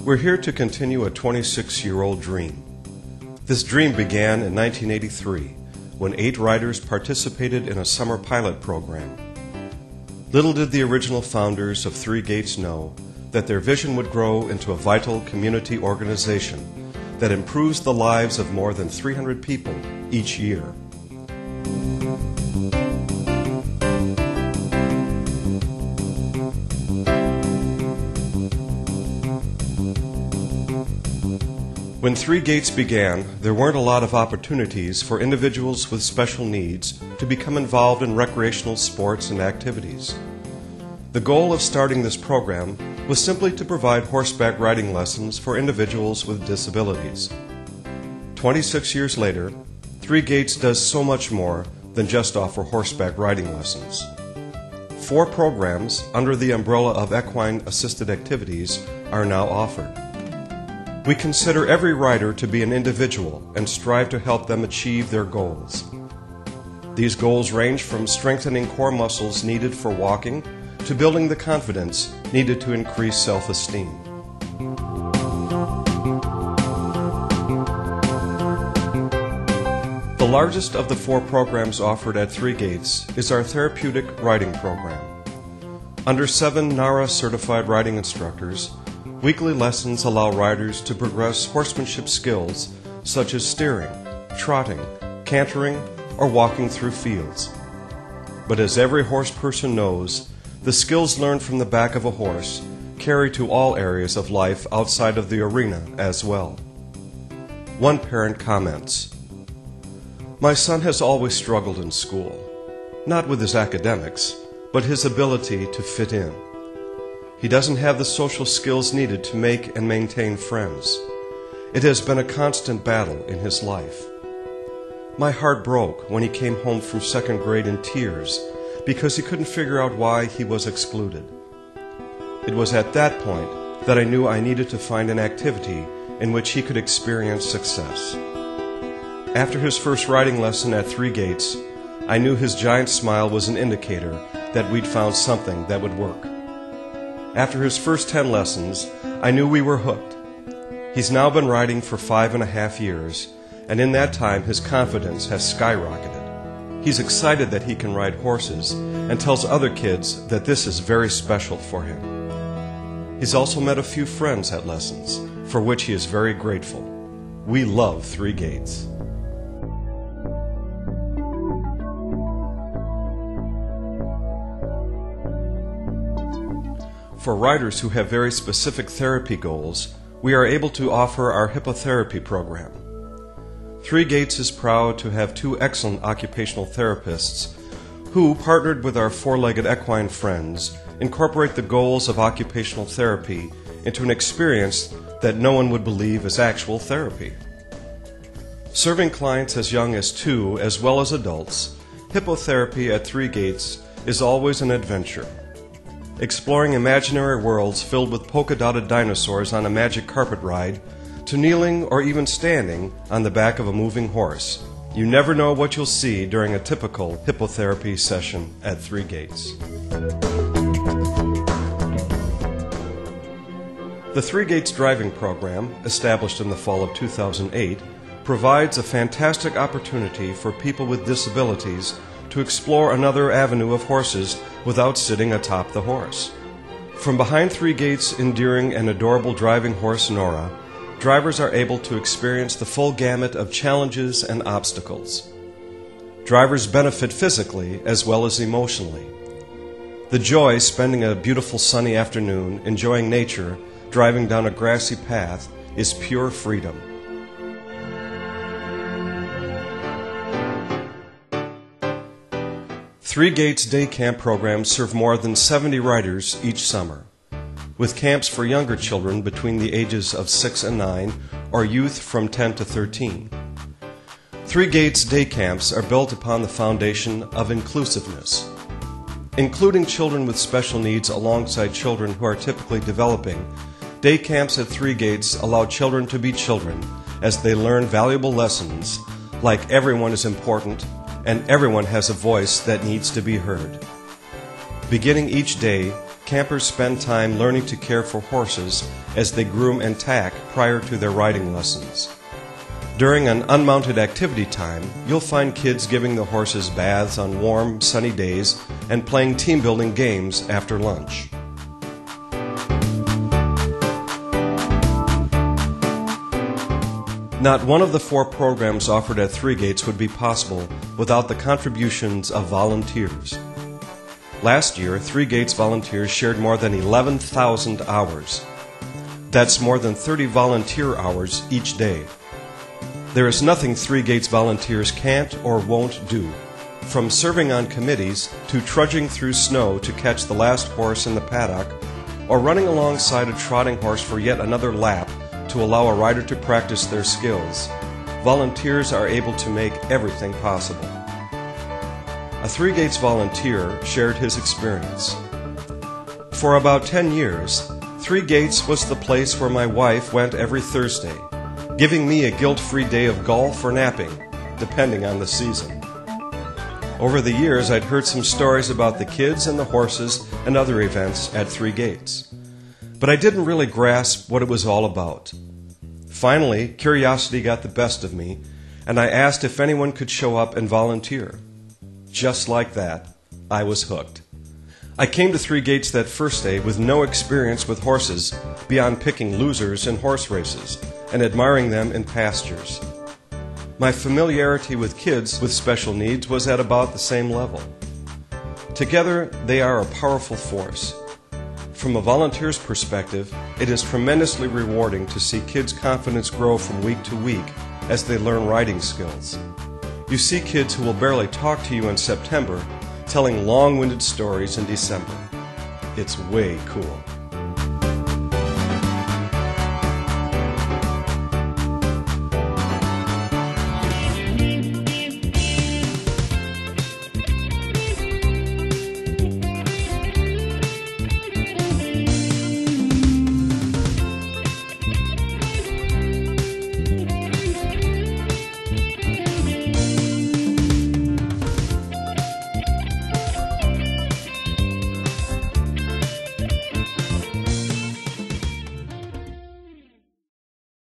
We're here to continue a 26-year-old dream. This dream began in 1983 when 8 riders participated in a summer pilot program. Little did the original founders of Three Gaits know that their vision would grow into a vital community organization that improves the lives of more than 300 people each year. When Three Gaits began, there weren't a lot of opportunities for individuals with special needs to become involved in recreational sports and activities. The goal of starting this program was simply to provide horseback riding lessons for individuals with disabilities. 26 years later, Three Gaits does so much more than just offer horseback riding lessons. 4 programs under the umbrella of equine assisted activities are now offered. We consider every rider to be an individual and strive to help them achieve their goals. These goals range from strengthening core muscles needed for walking to building the confidence needed to increase self-esteem. The largest of the 4 programs offered at Three Gaits is our Therapeutic riding program. Under 7 NARA certified riding instructors, weekly lessons allow riders to progress horsemanship skills such as steering, trotting, cantering, or walking through fields. But as every horse person knows, the skills learned from the back of a horse carry to all areas of life outside of the arena as well. One parent comments, "My son has always struggled in school, not with his academics, but his ability to fit in. He doesn't have the social skills needed to make and maintain friends. It has been a constant battle in his life. My heart broke when he came home from 2nd grade in tears because he couldn't figure out why he was excluded. It was at that point that I knew I needed to find an activity in which he could experience success. After his first riding lesson at Three Gaits, I knew his giant smile was an indicator that we'd found something that would work. After his first 10 lessons, I knew we were hooked. He's now been riding for 5.5 years, and in that time his confidence has skyrocketed. He's excited that he can ride horses and tells other kids that this is very special for him. He's also met a few friends at lessons, for which he is very grateful. We love Three Gaits." For riders who have very specific therapy goals, we are able to offer our hippotherapy program. Three Gaits is proud to have 2 excellent occupational therapists who, partnered with our 4-legged equine friends, incorporate the goals of occupational therapy into an experience that no one would believe is actual therapy. Serving clients as young as 2 as well as adults, hippotherapy at Three Gaits is always an adventure. Exploring imaginary worlds filled with polka-dotted dinosaurs on a magic carpet ride, to kneeling or even standing on the back of a moving horse. You never know what you'll see during a typical hippotherapy session at Three Gaits. The Three Gaits driving program, established in the fall of 2008, provides a fantastic opportunity for people with disabilities to explore another avenue of horses without sitting atop the horse. From behind Three Gaits' endearing and adorable driving horse Nora, drivers are able to experience the full gamut of challenges and obstacles. Drivers benefit physically as well as emotionally. The joy spending a beautiful sunny afternoon enjoying nature, driving down a grassy path, is pure freedom. Three Gaits Day Camp programs serve more than 70 riders each summer, with camps for younger children between the ages of 6 and 9 or youth from 10 to 13. Three Gaits Day Camps are built upon the foundation of inclusiveness. Including children with special needs alongside children who are typically developing, day camps at Three Gaits allow children to be children as they learn valuable lessons like everyone is important and everyone has a voice that needs to be heard. Beginning each day, campers spend time learning to care for horses as they groom and tack prior to their riding lessons. During an unmounted activity time, you'll find kids giving the horses baths on warm, sunny days and playing team-building games after lunch. Not one of the 4 programs offered at 3 Gaits would be possible without the contributions of volunteers. Last year, 3 Gaits volunteers shared more than 11,000 hours. That's more than 30 volunteer hours each day. There is nothing 3 Gaits volunteers can't or won't do, from serving on committees to trudging through snow to catch the last horse in the paddock, or running alongside a trotting horse for yet another lap to allow a rider to practice their skills. Volunteers are able to make everything possible. A 3 Gaits volunteer shared his experience. For about 10 years, 3 Gaits was the place where my wife went every Thursday, giving me a guilt-free day of golf or napping, depending on the season. Over the years, I'd heard some stories about the kids and the horses and other events at 3 Gaits, but I didn't really grasp what it was all about. Finally, curiosity got the best of me, and I asked if anyone could show up and volunteer. Just like that, I was hooked. I came to 3 Gaits that first day with no experience with horses beyond picking losers in horse races and admiring them in pastures. My familiarity with kids with special needs was at about the same level. Together, they are a powerful force. From a volunteer's perspective, it is tremendously rewarding to see kids' confidence grow from week to week as they learn riding skills. You see kids who will barely talk to you in September telling long-winded stories in December. It's way cool.